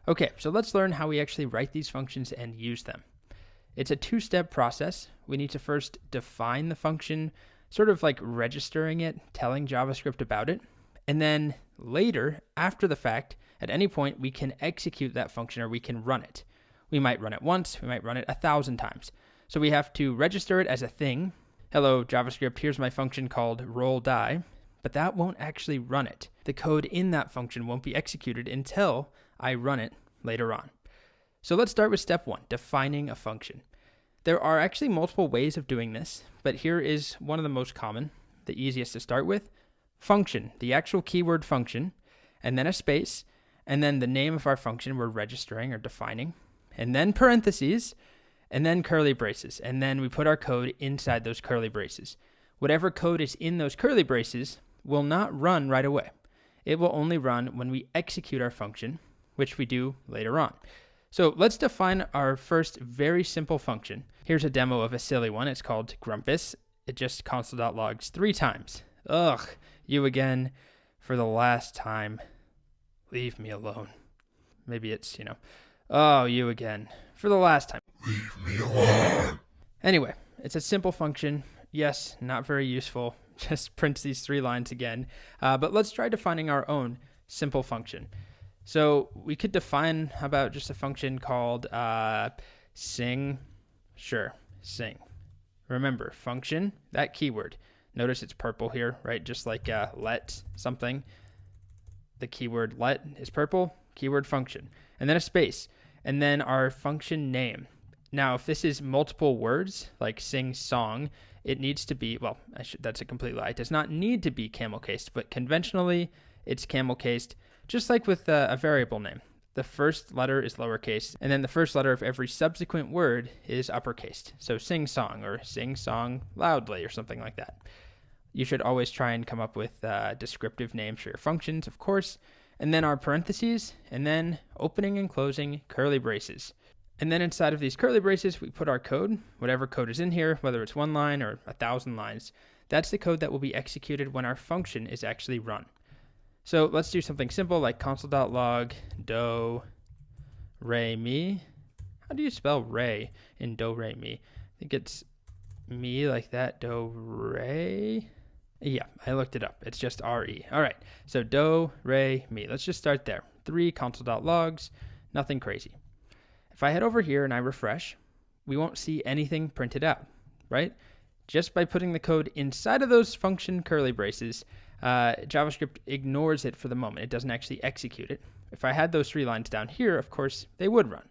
Okay, so let's learn how we actually write these functions and use them. It's a two-step process. We need to first define the function, sort of like registering it, telling JavaScript about it. And then later, after the fact, at any point, we can execute that function or we can run it. We might run it once, we might run it 1,000 times. So we have to register it as a thing. Hello, JavaScript, here's my function called roll_die, but that won't actually run it. The code in that function won't be executed until I run it later on. So let's start with step one, defining a function. There are actually multiple ways of doing this, but here is one of the most common, the easiest to start with. Function, the actual keyword function, and then a space, and then the name of our function we're registering or defining, and then parentheses, and then curly braces, and then we put our code inside those curly braces. Whatever code is in those curly braces will not run right away. It will only run when we execute our function, which we do later on. So let's define our first very simple function. Here's a demo of a silly one. It's called Grumpus. It just console.logs 3 times. Ugh, you again for the last time. Leave me alone. Maybe it's, oh, you again for the last time. Leave me alone. Anyway, it's a simple function. Yes, not very useful. Just prints these 3 lines again. But let's try defining our own simple function. So we could define, how about just a function called sing? Sure, sing. Remember, function, that keyword. Notice it's purple here, right? Just like let something. The keyword let is purple, keyword function. And then a space. And then our function name. Now, if this is multiple words, like sing song, it needs to be, well, that's a complete lie. It does not need to be camel cased, but conventionally it's camel cased. Just like with a variable name, the first letter is lowercase, and then the first letter of every subsequent word is uppercased. So sing song or sing song loudly or something like that. You should always try and come up with descriptive names for your functions, of course, and then our parentheses, and then opening and closing curly braces. And then inside of these curly braces, we put our code, whatever code is in here, whether it's 1 line or 1,000 lines. That's the code that will be executed when our function is actually run. So let's do something simple like console.log do re mi. How do you spell re in do re mi? I think it's me like that, do re. Yeah, I looked it up. It's just re. All right, so do re mi. Let's just start there. 3 console.logs, nothing crazy. If I head over here and I refresh, we won't see anything printed out, right? Just by putting the code inside of those function curly braces, JavaScript ignores it for the moment. It doesn't actually execute it. If I had those 3 lines down here, of course, they would run.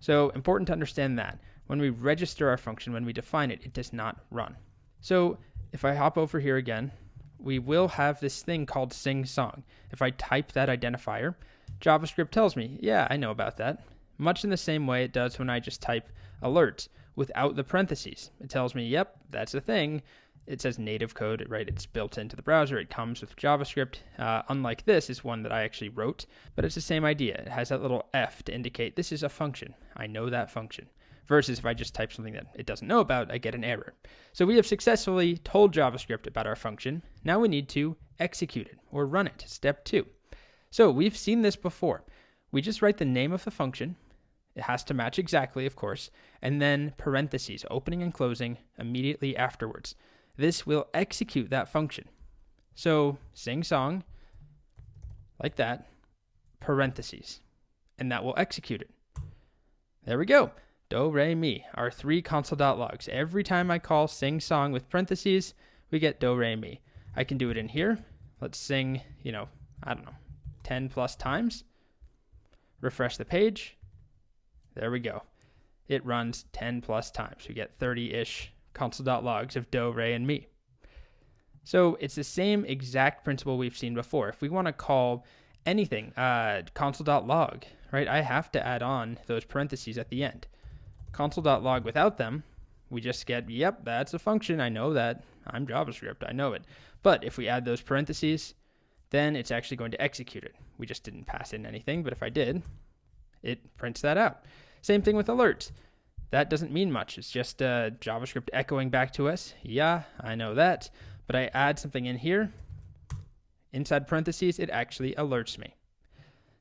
So important to understand that. When we register our function, when we define it, it does not run. So if I hop over here again, we will have this thing called sing song. If I type that identifier, JavaScript tells me, yeah, I know about that. Much in the same way it does when I just type alert without the parentheses. It tells me, yep, that's a thing. It says native code, right? It's built into the browser. It comes with JavaScript. Unlike this is one that I actually wrote, but it's the same idea. It has that little F to indicate this is a function. I know that function. Versus if I just type something that it doesn't know about, I get an error. So we have successfully told JavaScript about our function. Now we need to execute it or run it, step 2. So we've seen this before. We just write the name of the function. It has to match exactly, of course, and then parentheses, opening and closing immediately afterwards. This will execute that function. So sing song, like that, parentheses, and that will execute it. There we go. Do, re, mi, our 3 console.logs. Every time I call sing song with parentheses, we get do, re, mi. I can do it in here. Let's sing, 10 plus times. Refresh the page. There we go. It runs 10 plus times. We get 30-ish console.logs of do, re, and mi. So it's the same exact principle we've seen before. If we want to call anything console.log, right, I have to add on those parentheses at the end. Console.log without them, we just get, yep, that's a function. I know that. I'm JavaScript. I know it. But if we add those parentheses, then it's actually going to execute it. We just didn't pass in anything, but if I did, it prints that out. Same thing with alerts. That doesn't mean much. It's just JavaScript echoing back to us. Yeah, I know that. But I add something in here. Inside parentheses, it actually alerts me.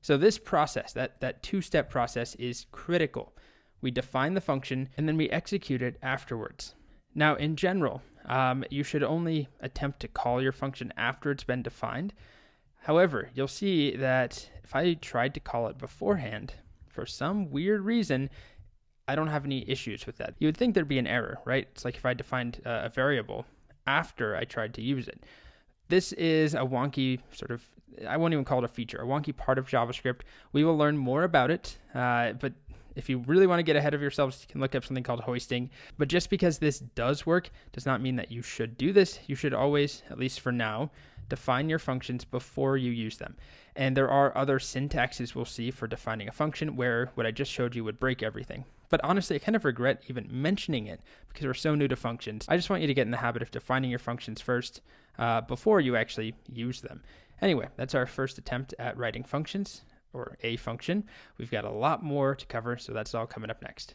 So this process, that two-step process, is critical. We define the function and then we execute it afterwards. Now, in general, you should only attempt to call your function after it's been defined. However, you'll see that if I tried to call it beforehand, for some weird reason, I don't have any issues with that. You would think there'd be an error, right? It's like if I defined a variable after I tried to use it. This is a wonky sort of, I won't even call it a feature, a wonky part of JavaScript. We will learn more about it, but if you really want to get ahead of yourselves, you can look up something called hoisting. But just because this does work does not mean that you should do this. You should always, at least for now, define your functions before you use them. And there are other syntaxes we'll see for defining a function where what I just showed you would break everything. But honestly, I kind of regret even mentioning it because we're so new to functions. I just want you to get in the habit of defining your functions first before you actually use them. Anyway, that's our first attempt at writing functions, or a function. We've got a lot more to cover, so that's all coming up next.